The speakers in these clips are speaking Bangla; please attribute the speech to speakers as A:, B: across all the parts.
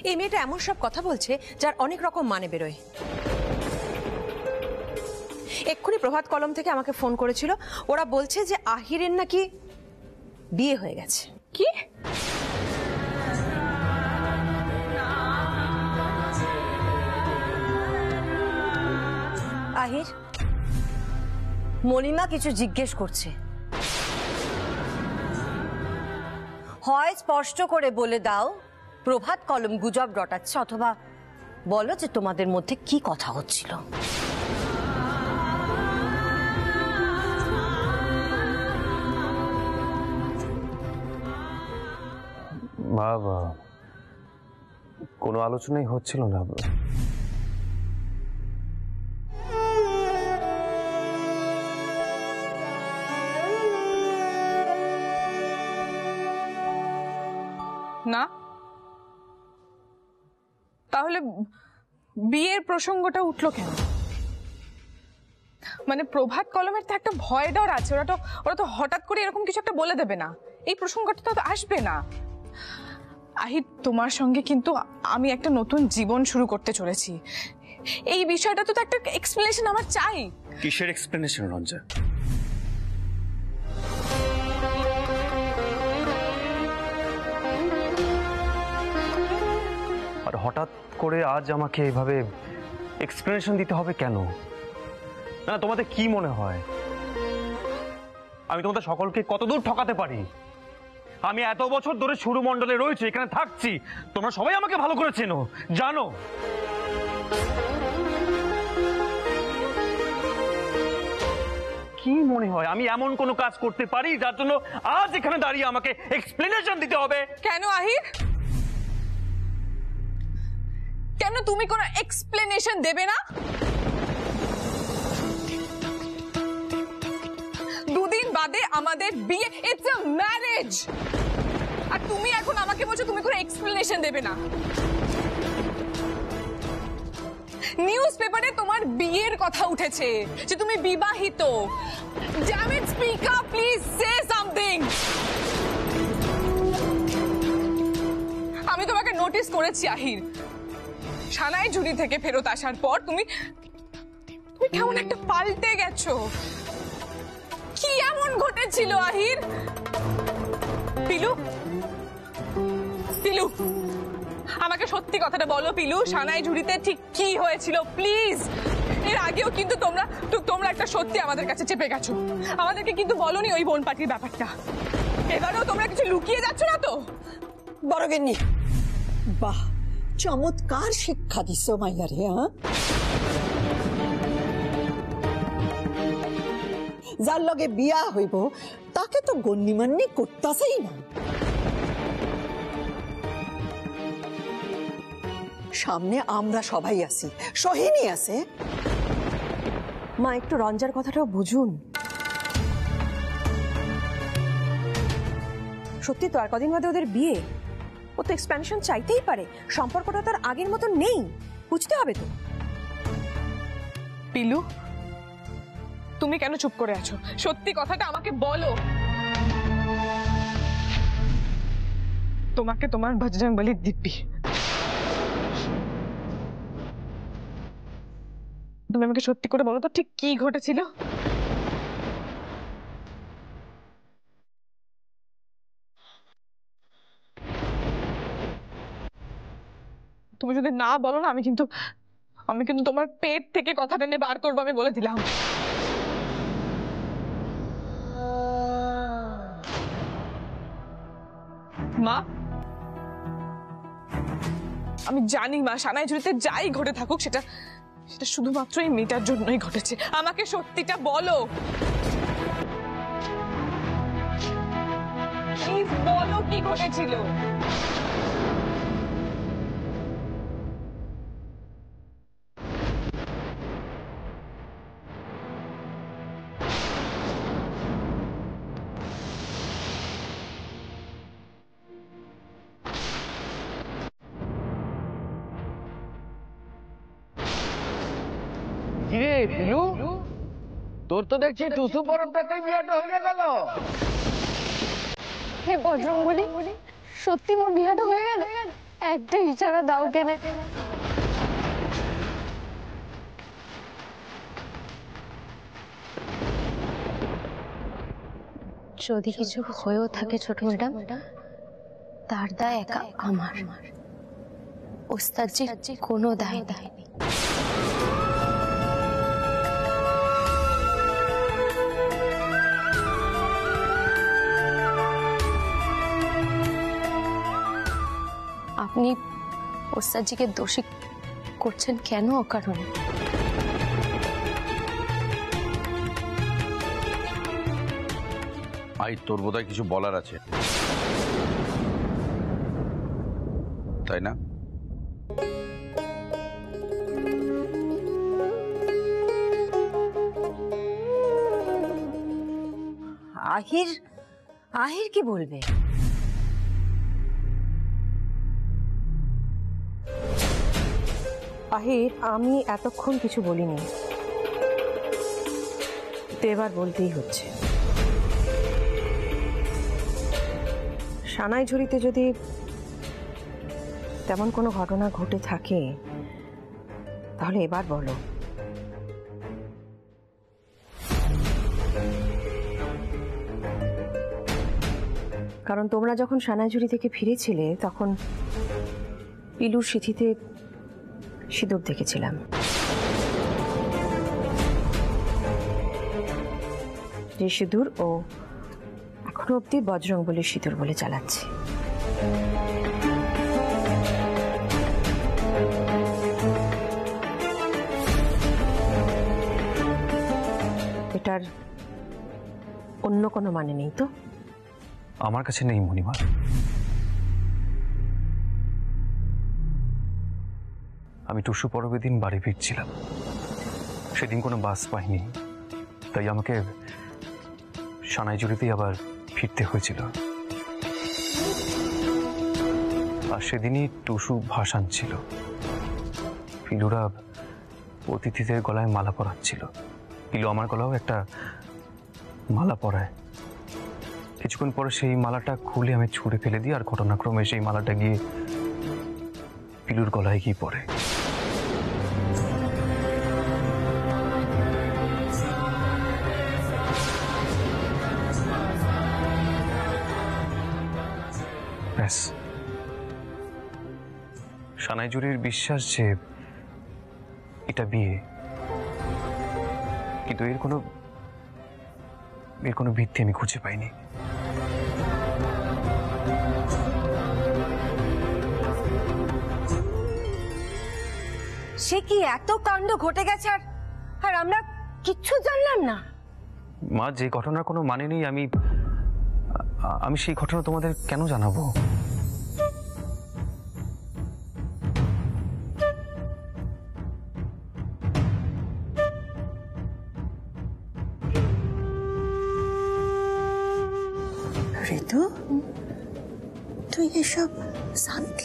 A: এই মেয়েটা এমন সব কথা বলছে যার অনেক রকম মানে বেরোয়। এক্ষুনি প্রভাত কলম থেকে আমাকে ফোন করেছিল, ওরা বলছে যে আহিরের নাকি বিয়ে হয়ে গেছে।
B: কি?
C: আহির, মলিমা কিছু জিজ্ঞেস করছে, হয় স্পষ্ট করে বলে দাও প্রভাত কলম গুজব রটাচ্ছে, অথবা বলো যে তোমাদের মধ্যে কি কথা হচ্ছিল।
D: বাবা, কোনো আলোচনাই হচ্ছিল না।
B: না, তাহলে বিয়ের প্রসঙ্গটা উঠলো কেন? মানে প্রভাত কলমের তো একটা ভয় ডর আছে, ওরা তো হঠাৎ করে এরকম কিছু একটা বলে দেবে না, এই প্রসঙ্গটা তো আসবে না। আহির, তোমার সঙ্গে কিন্তু আমি একটা নতুন জীবন শুরু করতে চলেছি, এই বিষয়টা তো একটা এক্সপ্লেনেশন আমার চাই।
D: কিসের এক্সপ্লেনেশন রঞ্জা? আর হঠাৎ করে আজ আমাকে এইভাবে এক্সপ্লেনেশন দিতে হবে কেন? না, তোমাদের কি মনে হয় আমি তোমাদের সকলকে কতদূর ঠকাতে পারি? আমি এত বছর ধরে শুরু মণ্ডলে রয়েছি, এখানে থাকছি, তোমরা সবাই আমাকে ভালো করে চেনো, জানো। কি মনে হয় আমি এমন কোনো কাজ করতে পারি যার জন্য আজ এখানে দাঁড়িয়ে আমাকে এক্সপ্লেনেশন দিতে হবে?
B: কেন আহির, কেন তুমি কোনো এক্সপ্লেনেশন দেবে না? দুদিন বাদে আমাদের বিয়ে, ইটস আ ম্যারেজ, আর তুমি এখন আমাকে বলছো তুমি কোনো এক্সপ্লেনেশন দেবে না। নিউজ পেপারে তোমার বিয়ের কথা উঠেছে, যে তুমি বিবাহিত। Damn it, speak up please, say something. আমি তোমাকে নোটিস করেছি আহির, সানাই ঝুড়ি থেকে ফেরত আসার পর তুমি কেমন একটা পাল্টে গেছো। কি এমন ঘটেছিল আহির? পিলু, পিলু, আমাকে সত্যি কথাটা বলো পিলু, সানাই ঝুড়িতে ঠিক কি হয়েছিল প্লিজ। এর আগেও কিন্তু তোমরা একটা সত্যি আমাদের কাছে চেপে গেছো, আমাদেরকে কিন্তু বলনি ওই বোন পার্টির ব্যাপারটা। এবারেও তোমরা কিছু লুকিয়ে যাচ্ছ না তো?
E: বড় গিন্নি, বাহ, চমৎকার শিক্ষা দিছ মাইয়ারে। হ্যাঁ, যার লগে বিয়া হইব তাকে তো গণ্যমান্য করতেছেই না। সামনে আমরা সবাই আছি, সোহিনী আছে।
A: মা, একটু রঞ্জার কথাটাও বুঝুন। সত্যি তো আর কদিন বাদে ওদের বিয়ে, ও তো এক্সপ্যানশন চাইতেই পারে, সম্পর্কটা তো আর আগের মতো নেই, বুঝতে হবে তো।
B: পিলু, তুমি কেন চুপ করে আছো? সত্যি কথাটা আমাকে বলো। তোমাকে তোমার বজরং বলি দিব্যি, তুমি আমাকে সত্যি করে বলো তো ঠিক কি ঘটেছিল? তুমি যদি না বলো না, আমি কিন্তু তোমার পেট থেকে কথা টেনে বার করবো, আমি বলে দিলাম। মা, আমি জানি মা, সানাই ঝুড়িতে যাই ঘটে থাকুক সেটা শুধুমাত্র এই মেয়েটার জন্যই ঘটেছে। আমাকে সত্যিটা বলো, প্লিজ বলো কি ঘটেছিল।
F: কিরে পিলু, তোর তো দেখছি টুসু পরবটাতে বিয়াটা হয়ে গেল।
G: হে বজরং বলি, সত্যি মোর বিয়াটা হয়ে গেল? একটা ইশারা দাও কেন? যদি কিছু হয়েও থাকে ছোট ম্যাডাম, তার দায় একা আমার, ওস্তাদজির কোনো দায় নেই। আপনি ওস্তাদজিকে দোষী করছেন কেন অকারণে?
H: আই তোর বোধহয় কিছু বলার আছে, তাই না?
C: আহির আহির কি বলবে?
A: আহির, আমি এতক্ষণ কিছু বলিনি, তো এবার বলতেই হচ্ছে। সানাইঝুরিতে যদি তেমন কোনো ঘটনা ঘটে থাকে তাহলে এবার বলো। কারণ তোমরা যখন সানাইঝুরি থেকে ফিরেছিলে তখন পিলুর সিঁথিতে সিঁদুর দেখেছিলাম। যে সিঁদুর ও এখনো অব্দি বজরং বলে সিঁদুর বলে চালাচ্ছে। এটার অন্য কোনো মানে নেই তো?
D: আমার কাছে নেই মণিমা। আমি টুসু পরবের দিন বাড়ি ফিরছিলাম, সেদিন কোনো বাস পাইনি, তাই আমাকে সানাইজুরিতেই আবার ফিরতে হয়েছিল। আর সেদিনই টুসু ভাসান ছিল। পিলুরা অতিথিদের গলায় মালা পরাচ্ছিল, পিলু আমার গলাও একটা মালা পরায়। কিছুক্ষণ পরে সেই মালাটা খুলে আমি ছুঁড়ে ফেলে দিই, আর ঘটনাক্রমে সেই মালাটা গিয়ে পিলুর গলায় গিয়ে পড়ে। ব্যাস, সানাইজুরির বিশ্বাস যে এটা বিয়ে, কিন্তু এর কোনো ভিত্তি আমি খুঁজে পাইনি।
C: সে কি এত কাণ্ড ঘটে গেছে আর আমরা কিচ্ছু জানলাম না?
D: মা, যে ঘটনার কোনো মানে নেই, আমি সেই ঘটনা তোমাদের কেন জানাবো?
E: ঋতু, তুই এসব শান্তি।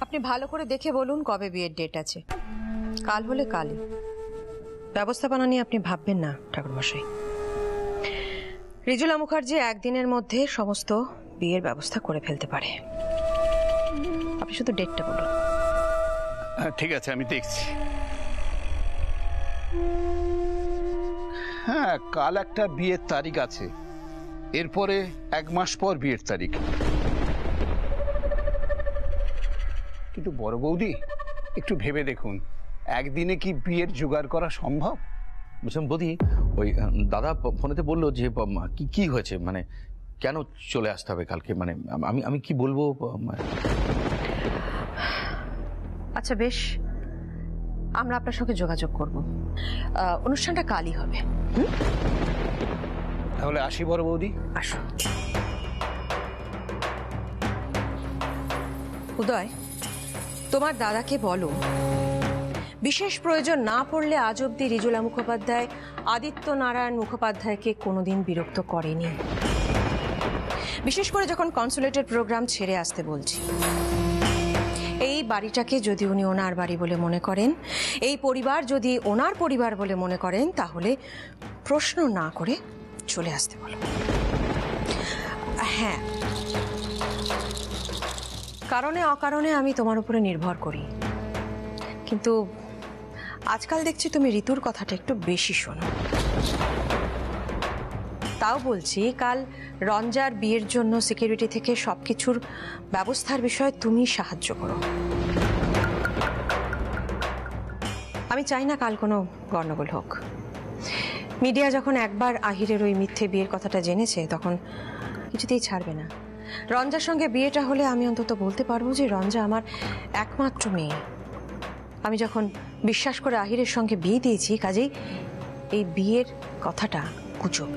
A: আপনি ভালো করে দেখে বলুন কবে বিয়ের ডেট আছে। কাল হলে কালই। ব্যবস্থাপনা নিয়ে আপনি ভাববেন না ঠাকুরমশাই। রিজুলা মুখার্জি একদিনের মধ্যে সমস্ত বিয়ের ব্যবস্থা করে ফেলতে পারে। আপনি শুধু ডেটটা বলুন।
H: ঠিক আছে, আমি দেখছি। হ্যাঁ, কাল একটা বিয়ের তারিখ আছে, এরপরে 1 মাস পর বিয়ের তারিখ। কিন্তু বড় বৌদি, একটু ভেবে দেখুন, একদিনে কি বিয়ের জোগাড় করা সম্ভব?
I: বুঝলাম বৌদি, ওই দাদা ফোনেতে বললো যে কি হয়েছে, মানে কেন চলে আসতে হবে কালকে, মানে আমি কি বলবো?
A: আচ্ছা বেশ, আমরা আপনার সঙ্গে যোগাযোগ করব। অনুষ্ঠানটা কালই হবে।
H: তাহলে আসি বড় বৌদি।
A: আসুন। উদয়, তোমার দাদাকে বলো বিশেষ প্রয়োজন না পড়লে আজ অব্দি রিজুলা মুখোপাধ্যায় আদিত্য নারায়ণ মুখোপাধ্যায়কে কোনোদিন বিরক্ত করেনি। বিশেষ করে যখন কনসুলেটের প্রোগ্রাম ছেড়ে আসতে বলছি। এই বাড়িটাকে যদি উনি ওনার বাড়ি বলে মনে করেন, এই পরিবার যদি ওনার পরিবার বলে মনে করেন, তাহলে প্রশ্ন না করে চলে আসতে বলো। হ্যাঁ, কারণে অকারণে আমি তোমার উপরে নির্ভর করি, কিন্তু আজকাল দেখছি তুমি ঋতুর কথাটা একটু বেশি শোনো। তাও বলছি, কাল রঞ্জার বিয়ের জন্য সিকিউরিটি থেকে সবকিছুর ব্যবস্থার বিষয়ে তুমি সাহায্য করো। আমি চাই না কাল কোনো গন্ডগোল হোক। মিডিয়া যখন একবার আহিরের ওই মিথ্যে বিয়ের কথাটা জেনেছে, তখন কিছুতেই ছাড়বে না। রঞ্জার সঙ্গে বিয়েটা হলে আমি অন্তত বলতে পারবো যে রঞ্জা আমার একমাত্র মেয়ে। আমি যখন বিশ্বাস করে আহিরের সঙ্গে বিয়ে দিয়েছি, কাজেই এই বিয়ের কথাটা গুজব।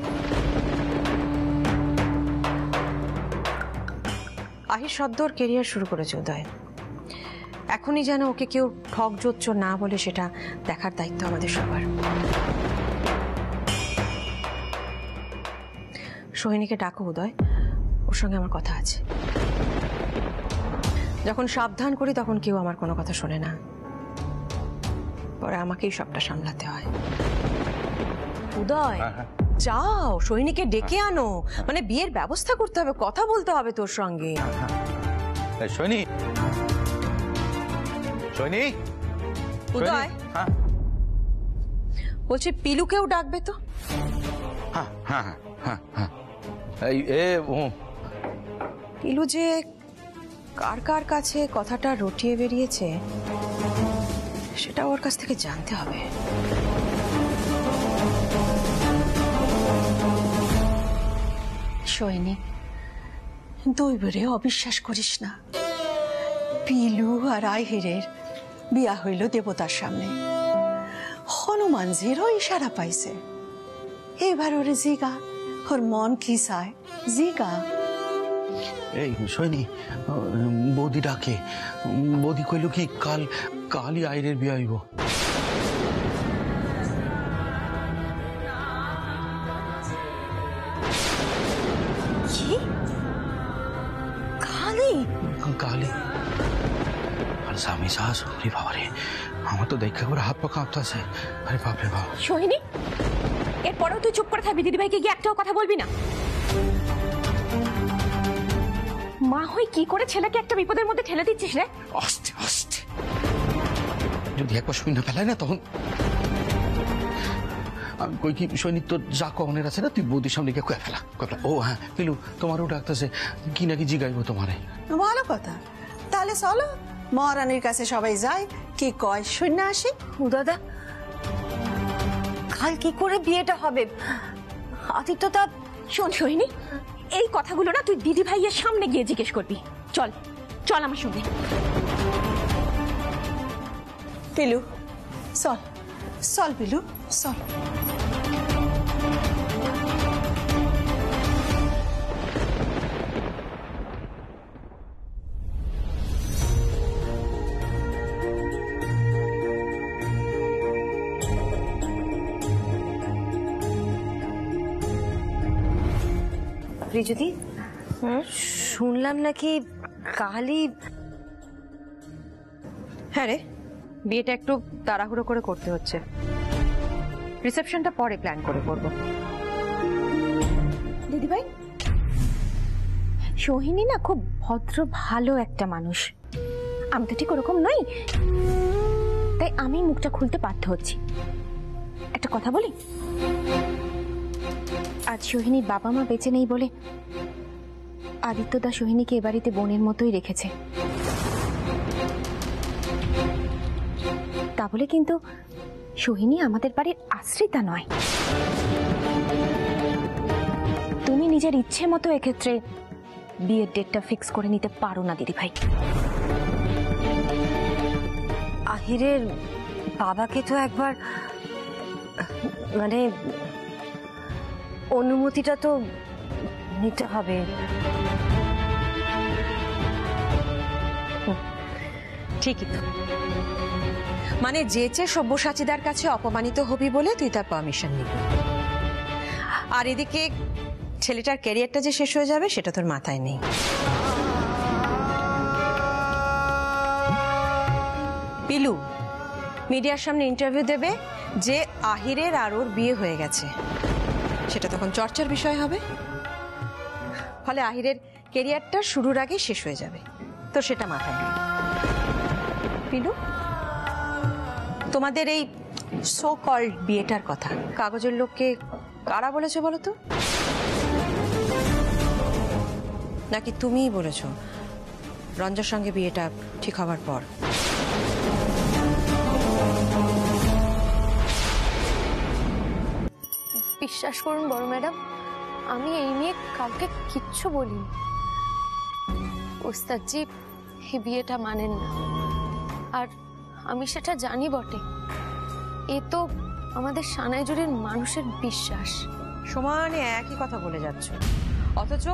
A: আহির সদ্যর কেরিয়ার শুরু করেছে উদয়, এখনই যেন ওকে কেউ ঠক জোচ্চর না বলে সেটা দেখার দায়িত্ব আমাদের সবার। সোহিনীকে ডাকো উদয়, ওর সঙ্গে আমার কথা আছে। যখন সাবধান করি তখন কেউ আমার কোনো কথা শোনে না, পরে আমাকেই সবটা সামলাতে হয়। উদয়, যাও সোহিনীকে ডেকে আনো, মানে বিয়ের ব্যবস্থা করতে হবে, কথা বলতে হবে তোর সঙ্গে।
I: সোহিনী, সোহিনী,
A: উদয়,
I: হ্যাঁ
A: বলছি পিলুকেও ডাকবে তো।
I: হ্যাঁ হ্যাঁ হ্যাঁ হ্যাঁ, এই এ ও
A: পিলু যে কার কার কাছে কথাটা রটিয়ে বেরিয়েছে সেটা ওর কাছ থেকে জানতে হবে।
E: সোহিনী, দৈবরে অবিশ্বাস করিস না। পিলু আর আহিরের বিয়া হইল দেবতার সামনে, হনুমানজিরও ইশারা পাইছে। এবার ওরে জিগা, ওর মন কি চায় জিগা।
I: এই সোহিনী, বৌদি ডাকে। বৌদি কইল কি কালই আইরের বিয়ে হইব। কালি আর স্বামী শাশুড়ি, বাবারে আমার তো দেখা করে হাত পা কাঁপতেছে। আরে বাপরে বাপ।
G: সোহিনী, এরপরেও তুই চুপ করে থাকবি? দিদিভাইকে গিয়ে একটাও কথা বলবি না? মা হই কি করে ছেলেকে একটা বিপদের মধ্যে ঠেলে দিচ্ছিস রে?
I: আস্তে আস্তে, যদি একবার শুই না ফেলায় না তখন আমি কই কি সৈনিক তোর যা কমনের আছে না, তুই বৌদির সামনে গিয়ে কয়ে ফেলা। ও হ্যাঁ পিলু, তোমারও ডাকতেছে, কি নাকি জিগাইবো তোমারে।
E: ভালো কথা, তাহলে চলো মহারানীর কাছে সবাই যায়, কি কয় শূন্য আসি।
C: দাদা, কাল কি করে বিয়েটা হবে? আদিত্য তা
G: শোন সোহিনী, এই কথাগুলো না তুই দিদি ভাইয়ের সামনে গিয়ে জিজ্ঞেস করবি। চল চল আমার সঙ্গে।
E: পিলু চল, চল পিলু চল।
C: রিজুদি, শুনলাম নাকি কালই।
A: হ্যাঁ রে, বিয়েটা একটু তাড়াহুড়ো করে করতে হচ্ছে, রিসেপশনটা পরে প্ল্যান করে করব।
G: দিদিভাই, সোহিনী না খুব ভদ্র ভালো একটা মানুষ, আমি তো ঠিক ওরকম নই, তাই আমি মুখটা খুলতে বাধ্য হচ্ছি। একটা কথা বলি, আজ সোহিনীর বাবা মা বেঁচে নেই বলে আদিত্যদা সোহিনীকে এ বাড়িতে বোনের মতোই রেখেছে। তা বলে কিন্তু সোহিনী আমাদের বাড়ির আশ্রিতা নয়। তুমি নিজের ইচ্ছে মতো এক্ষেত্রে বিয়ের ডেটটা ফিক্স করে নিতে পারো না দিদিভাই।
C: আহিরের বাবাকে তো একবার মানে অনুমতিটা তো নিতে হবে।
A: ঠিকই তো, মানে যেচে সব্যসাচীদার কাছে অপমানিত হবি বলে তুই তার পারমিশন নিবি, আর এদিকে ছেলেটার ক্যারিয়ারটা যে শেষ হয়ে যাবে সেটা তোর মাথায় নেই। পিলু মিডিয়ার সামনে ইন্টারভিউ দেবে যে আহিরের আর ওর বিয়ে হয়ে গেছে, সেটা তখন চর্চার বিষয় হবে। ফলে আহিরের কেরিয়ারটা শুরুর আগে শেষ হয়ে যাবে, তো সেটা মাথায় নেই। পিলু, তোমাদের এই সো কল্ড বিয়েটার কথা কাগজের লোককে কারা বলেছে বলো তো? নাকি তুমিই বলেছো রঞ্জার সঙ্গে বিয়েটা ঠিক হবার পর?
G: বিশ্বাস করুন বড় ম্যাডাম, আমি এই নিয়ে কাউকে কিচ্ছু বলিনি। ওস্তাদজি এই বিয়েটা মানেন না, আর আমি সেটা জানি বটে। এ তো আমাদের সানাইজুড়ির মানুষের বিশ্বাস।
A: সমানে একই কথা বলে যাচ্ছ, অথচ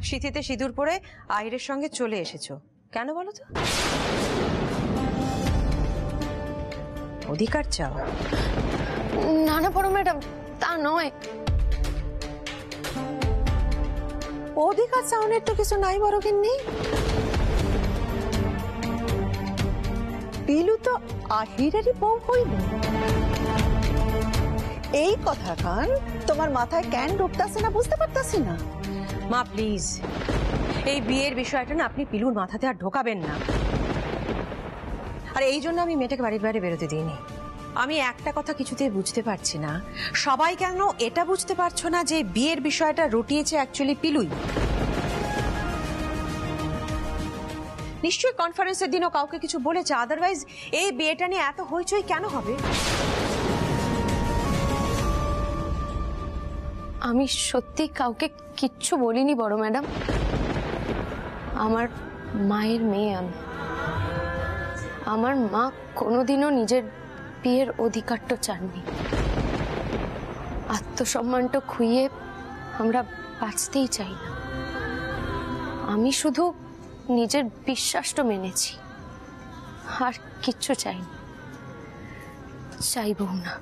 A: সিঁথিতে সিঁদুর পরে আহিরের সঙ্গে চলে এসেছো কেন বলো তো? অধিকার চাও?
G: না না বড় ম্যাডাম, তা নয়।
E: অধিকার চাওনের তো কিছু নাই বড় গিন্নি। পিলু তো আহিরেরই বউ হইল। এই কথা কান তোমার মাথায় কেন ঢুকতাছে না বুঝতে পারতাছি না।
A: মা প্লিজ, এই বিয়ের বিষয়টা না আপনি পিলুর মাথাতে আর ঢোকাবেন না। আর এই জন্য আমি মেয়েটাকে বাড়ির বাইরে বেরোতে দিইনি। আমি একটা কথা কিছুতেই বুঝতে পারছি না, সবাই কেন এটা বুঝতে পারছো না যে বিয়ের বিষয়টা রটিয়েছে অ্যাকচুয়ালি পিলুই? নিশ্চয়ই কনফারেন্সের দিনও কাউকে কিছু বলেছে, আদারওয়াইজ এই বিয়েটা নিয়ে এত হইচই কেন হবে?
G: আমি সত্যি কাউকে কিচ্ছু বলিনি বড় ম্যাডাম। আমার মায়ের মেয়ে আমি। আমার মা কোনোদিনও নিজের বিয়ের অধিকারটা চাননি। আত্মসম্মানটা খুইয়ে আমরা বাঁচতেই চাই না। আমি শুধু নিজের বিশ্বাসটা মেনেছি, আর কিচ্ছু চাইনি, চাইবও না।